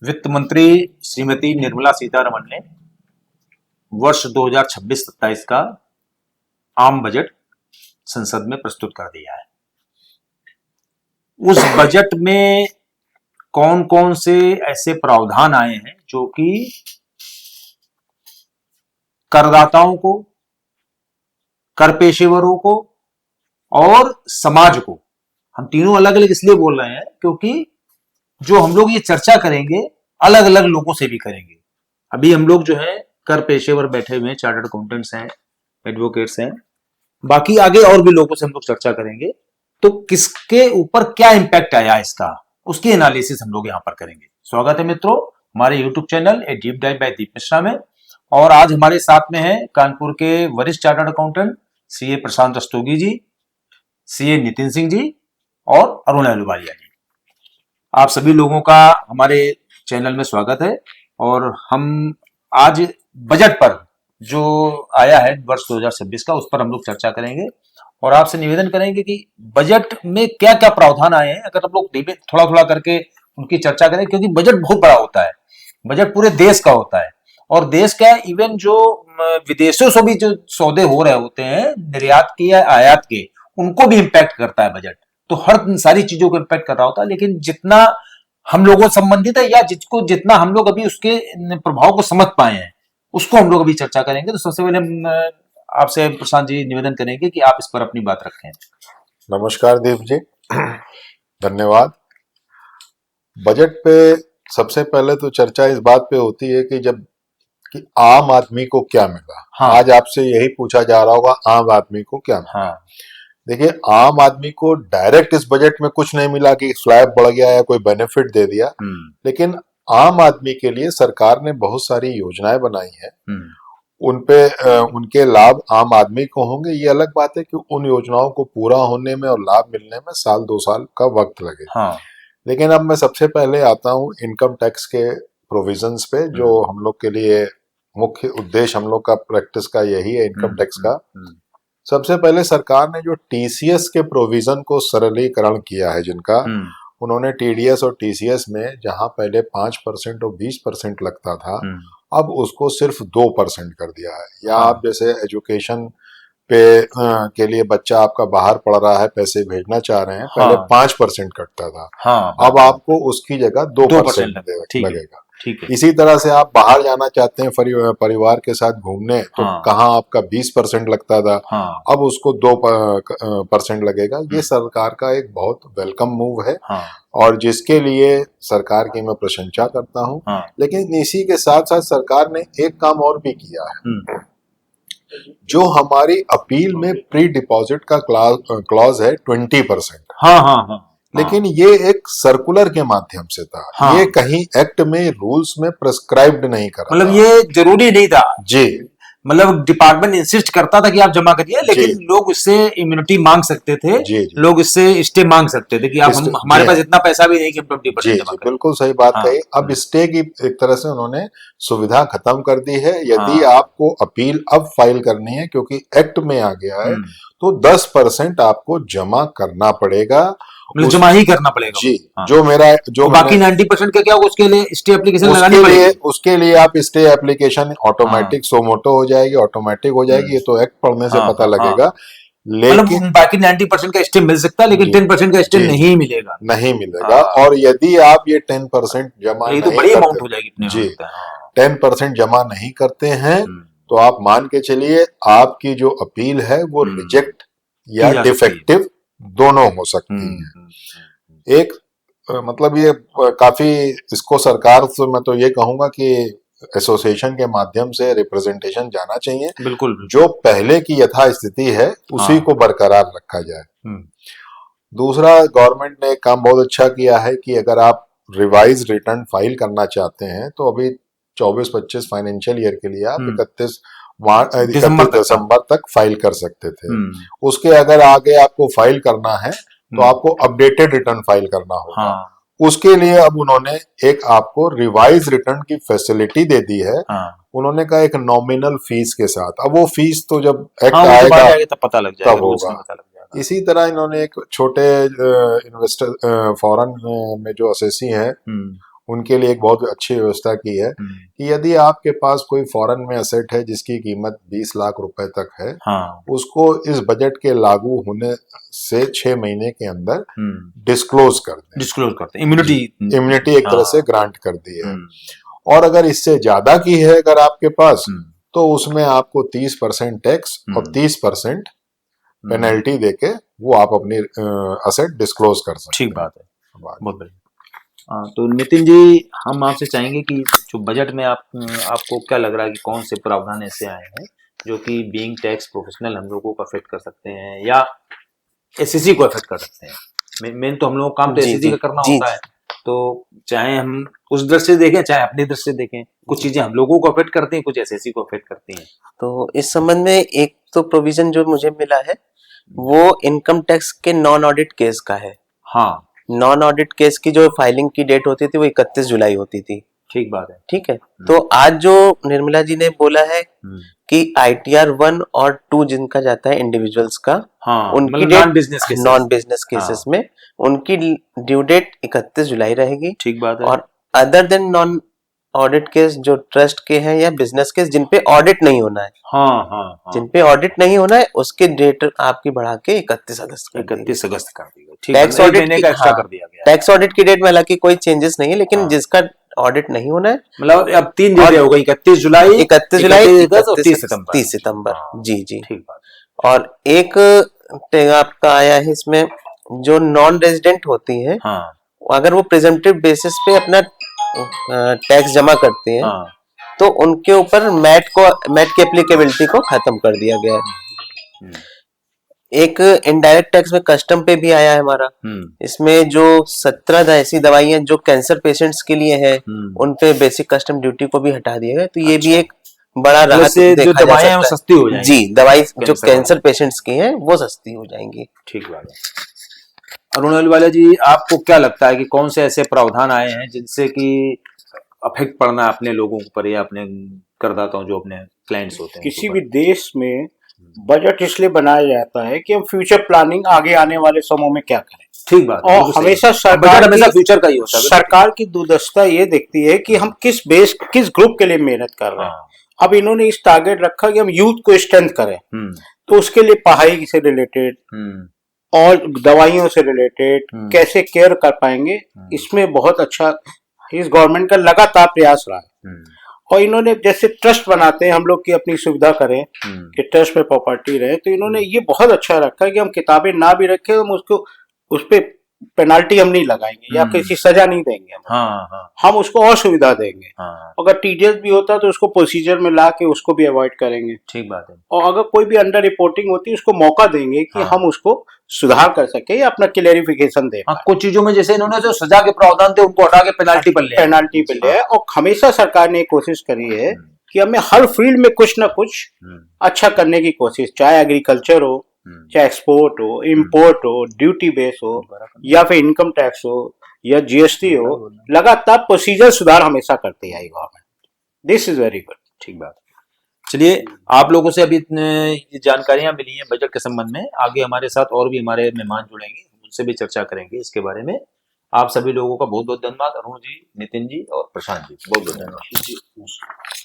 वित्त मंत्री श्रीमती निर्मला सीतारमण ने वर्ष 2026-27 का आम बजट संसद में प्रस्तुत कर दिया है। उस बजट में कौन कौन से ऐसे प्रावधान आए हैं जो कि करदाताओं को, कर पेशेवरों को और समाज को, हम तीनों अलग अलग इसलिए बोल रहे हैं क्योंकि जो हम लोग ये चर्चा करेंगे अलग अलग लोगों से भी करेंगे। अभी हम लोग जो है कर पेशेवर बैठे हुए हैं, चार्टर्ड अकाउंटेंट्स हैं, एडवोकेट्स हैं, बाकी आगे और भी लोगों से हम लोग चर्चा करेंगे। तो किसके ऊपर क्या इंपैक्ट आया इसका, उसकी एनालिसिस हम लोग यहां पर करेंगे। स्वागत है मित्रों हमारे YouTube channel a deep dive by Deep Mishra में। और आज हमारे साथ में है कानपुर के वरिष्ठ चार्टर्ड अकाउंटेंट सीए प्रशांत रस्तोगी जी, सीए नितिन सिंह जी और अरुण अहलुवालिया जी। आप सभी लोगों का हमारे चैनल में स्वागत है। और हम आज बजट पर जो आया है वर्ष 2026 का, उस पर हम लोग चर्चा करेंगे और आपसे निवेदन करेंगे कि बजट में क्या क्या प्रावधान आए हैं, अगर हम लोग थोड़ा थोड़ा करके उनकी चर्चा करें, क्योंकि बजट बहुत बड़ा होता है। बजट पूरे देश का होता है और देश का इवन जो विदेशों से भी जो सौदे हो रहे होते हैं, निर्यात के या आयात के, उनको भी इंपैक्ट करता है बजट। तो हर सारी चीजों को इंपैक्ट कर रहा होता है, लेकिन जितना हम लोगों से संबंधित है या जितना हम लोग अभी उसके प्रभाव को समझ पाए हैं, उसको हम लोग अभी चर्चा करेंगे। तो सबसे पहले हम आपसे प्रशांत जी निवेदन करेंगे कि आप इस पर अपनी बात रखें। नमस्कार दीप जी, धन्यवाद। बजट पे सबसे पहले तो चर्चा इस बात पे होती है कि आम आदमी को क्या मिला। हाँ। आज आपसे यही पूछा जा रहा होगा, आम आदमी को क्या मिला। हाँ। देखिए, आम आदमी को डायरेक्ट इस बजट में कुछ नहीं मिला कि स्लैब बढ़ गया या कोई बेनिफिट दे दिया, लेकिन आम आदमी के लिए सरकार ने बहुत सारी योजनाएं बनाई है। उनपे उनके लाभ आम आदमी को होंगे। ये अलग बात है कि उन योजनाओं को पूरा होने में और लाभ मिलने में साल 2 साल का वक्त लगे। हाँ। लेकिन अब मैं सबसे पहले आता हूँ इनकम टैक्स के प्रोविजंस पे, जो हम लोग के लिए मुख्य उद्देश्य, हम लोग का प्रैक्टिस का यही है इनकम टैक्स का। सबसे पहले सरकार ने जो टीसीएस के प्रोविजन को सरलीकरण किया है, जिनका उन्होंने टीडीएस और टीसीएस में जहां पहले 5% और 20% लगता था, अब उसको सिर्फ 2% कर दिया है। या आप जैसे एजुकेशन पे के लिए बच्चा आपका बाहर पढ़ रहा है, पैसे भेजना चाह रहे हैं, पहले 5% कटता था, अब आपको उसकी जगह 2% लगेगा। इसी तरह से आप बाहर जाना चाहते हैं परिवार के साथ घूमने, तो कहाँ आपका 20% लगता था, अब उसको 2% लगेगा। ये सरकार का एक बहुत वेलकम मूव है और जिसके लिए सरकार की मैं प्रशंसा करता हूँ। लेकिन इसी के साथ साथ सरकार ने एक काम और भी किया है। जो हमारी अपील में प्री डिपॉजिट का क्लॉज है 20%, लेकिन ये एक सर्कुलर के माध्यम से था। ये कहीं एक्ट में रूल्स में प्रेस्क्राइब्ड नहीं करा, मतलब ये जरूरी नहीं था जी। मतलब डिपार्टमेंट इंसिस्ट करता था कि आप जमा करिए, लेकिन लोग इससे इम्यूनिटी मांग सकते थे। जी। लोग इससे स्टे मांग सकते थे कि आप हमारे पास इतना पैसा भी नहीं कि 20% जमा करें। बिल्कुल सही बात कही। अब स्टे की एक तरह से उन्होंने सुविधा खत्म कर दी है। यदि आपको अपील अब फाइल करनी है, क्योंकि एक्ट में आ गया है, तो 10% आपको जमा करना पड़ेगा, मतलब जमा ही करना पड़ेगा जी। जो मेरा जो बाकी 90% का क्या होगा, उसके लिए स्टे एप्लीकेशन लगानी पड़ेगी। उसके लिए आप स्टे एप्लीकेशन ऑटोमेटिक सोमोटो हो जाएगी, ऑटोमेटिक हो जाएगी। ये तो एक्ट पढ़ने से पता लगेगा। लेकिन बाकी 90% का स्टे मिल सकता है, लेकिन 10% का स्टे नहीं मिलेगा। और यदि आप ये 10% जमा नहीं, तो बड़ी अमाउंट हो जाएगी जी, 10% जमा नहीं करते हैं, तो आप मान के चलिए आपकी जो अपील है वो रिजेक्ट या डिफेक्टिव दोनों हो सकती है। एक मतलब ये काफी, इसको सरकार से मैं तो ये कहूंगा कि एसोसिएशन के माध्यम से रिप्रेजेंटेशन जाना चाहिए। बिल्कुल। जो पहले की यथा स्थिति है उसी को बरकरार रखा जाए। दूसरा, गवर्नमेंट ने काम बहुत अच्छा किया है कि अगर आप रिवाइज रिटर्न फाइल करना चाहते हैं, तो अभी 24-25 फाइनेंशियल ईयर के लिए आप 31 दिसंबर तक फाइल कर सकते थे। उसके अगर आगे आपको फाइल करना है तो आपको अपडेटेड रिटर्न फाइल करना होगा। उसके लिए अब उन्होंने एक आपको रिवाइज रिटर्न की फैसिलिटी दे दी है। उन्होंने कहा एक नॉमिनल फीस के साथ। अब वो फीस तो जब एक्ट आएगा तब पता लग जाएगा, तब होगा। इसी तरह इन्होंने एक छोटे इन्वेस्टर फॉरेन में जो असेसी हैं, उनके लिए एक बहुत अच्छी व्यवस्था की है कि यदि आपके पास कोई फॉरेन में एसेट है जिसकी कीमत 20 लाख रुपए तक है, हाँ, उसको इस बजट के लागू होने से 6 महीने के अंदर डिस्क्लोज कर दें। डिस्क्लोज करते हैं, इम्यूनिटी एक तरह से ग्रांट कर दी है। और अगर इससे ज्यादा की है अगर आपके पास, तो उसमें आपको 30% टैक्स और 30% पेनल्टी देके वो आप अपनी असेट डिस्क्लोज कर सकते हैं। ठीक बात है, बहुत बढ़िया। तो नितिन जी, हम आपसे चाहेंगे कि जो बजट में आपको क्या लग रहा है कि कौन से प्रावधान ऐसे आए हैं जो कि बीइंग टैक्स प्रोफेशनल हम लोगों को अफेक्ट कर सकते हैं या एसएससी को अफेक्ट कर सकते हैं। मेन तो हम लोगों का काम तो एसएससी का करना होता है, तो चाहे हम उस दृष्टि से देखें चाहे अपनी दृष्टि से देखें, कुछ चीजें हम लोगों को अफेक्ट करती हैं, कुछ एसएससी को अफेक्ट करती हैं। तो इस संबंध में एक तो प्रोविजन जो मुझे मिला है वो इनकम टैक्स के नॉन ऑडिट केस का है। हाँ, नॉन ऑडिट केस की जो फाइलिंग की डेट होती थी वो 31 जुलाई होती थी। ठीक बात है। ठीक है, तो आज जो निर्मला जी ने बोला है कि ITR 1 और 2 जिनका जाता है इंडिविजुअल्स का, हाँ, उनकी नॉन बिजनेस केसेस में उनकी ड्यू डेट 31 जुलाई रहेगी। ठीक बात है। और other than non audit case जो ट्रस्ट के हैं या बिजनेस केस जिन पे ऑडिट नहीं होना है, हाँ, जिन पे ऑडिट नहीं होना है उसके डेट आपकी बढ़ा के 31 अगस्त कर दी। 31 अगस्त कर दी गई। टैक्स ऑडिट का एक्स्ट्रा कर दिया गया। टैक्स ऑडिट की डेट में हालांकि कोई चेंजेस नहीं है, लेकिन जिसका ऑडिट नहीं होना है, मतलब अब 3 डेटें हो गई, 31 जुलाई, 30 सितंबर। जी जी, ठीक बात। और एक आपका आया है इसमें जो नॉन रेजिडेंट होती है, अगर वो प्रिजम्पटिव बेसिस पे अपना टैक्स जमा करते हैं, तो उनके ऊपर मैट की एप्लीकेबिलिटी को खत्म कर दिया गया है। एक इनडायरेक्ट टैक्स में कस्टम पे भी आया है हमारा। इसमें जो 17 ऐसी दवाइयां जो कैंसर पेशेंट्स के लिए है, उन पे बेसिक कस्टम ड्यूटी को भी हटा दिया गया। तो ये भी एक बड़ा राहत देखा जा सकता है। सस्ती हो जाएंगी। जी, दवाई जो कैंसर पेशेंट्स की है वो सस्ती हो जाएंगी। ठीक बात है। अरुणवाला जी, आपको क्या लगता है कि कौन से ऐसे प्रावधान आए हैं जिनसे कि अफेक्ट पड़ना है अपने लोगों पर या अपने करदाताओं जो अपने क्लाइंट्स होते हैं? किसी भी देश में बजट इसलिए बनाया जाता है कि हम फ्यूचर प्लानिंग आगे आने वाले समयों में क्या करें। ठीक बात। और हमेशा सरकार फ्यूचर का ही होता है। सरकार की दुर्दशा ये देखती है कि हम किस ग्रुप के लिए मेहनत कर रहे हैं। अब इन्होंने इस टारगेट रखा कि हम यूथ को स्ट्रेंथ करें, तो उसके लिए पढ़ाई से रिलेटेड और दवाइयों से रिलेटेड कैसे केयर कर पाएंगे, इसमें बहुत अच्छा इस गवर्नमेंट का लगातार प्रयास रहा है। और इन्होंने जैसे ट्रस्ट बनाते हैं हम लोग की अपनी सुविधा करें कि ट्रस्ट में प्रॉपर्टी रहे, तो इन्होंने ये बहुत अच्छा रखा है कि हम किताबें ना भी रखें, हम उसको उस पर पेनाल्टी हम नहीं लगाएंगे या किसी सजा नहीं देंगे हम उसको और सुविधा देंगे। अगर टीडीएस भी होता है तो उसको प्रोसीजर में ला के उसको भी अवॉइड करेंगे। ठीक बात है। और अगर कोई भी अंडर रिपोर्टिंग होती है उसको मौका देंगे कि हम उसको सुधार कर सके या अपना क्लेरिफिकेशन दे। कुछ चीजों में जैसे इन्होंने जो सजा के प्रावधान थे उनको हटा के पेनाल्टी पर लिया। और हमेशा सरकार ने कोशिश करी है कि हमें हर फील्ड में कुछ ना कुछ अच्छा करने की कोशिश, चाहे एग्रीकल्चर हो, चाहे एक्सपोर्ट हो, इंपोर्ट हो, ड्यूटी बेस हो या फिर इनकम टैक्स हो या जीएसटी हो, लगातार प्रोसीजर सुधार हमेशा करती है government. This is very good. ठीक बात। चलिए, आप लोगों से अभी जानकारियां मिली हैं बजट के संबंध में। आगे हमारे साथ और भी हमारे मेहमान जुड़ेंगे, उनसे भी चर्चा करेंगे इसके बारे में। आप सभी लोगों का बहुत बहुत धन्यवाद। अरुण जी, नितिन जी और प्रशांत जी, बहुत बहुत धन्यवाद।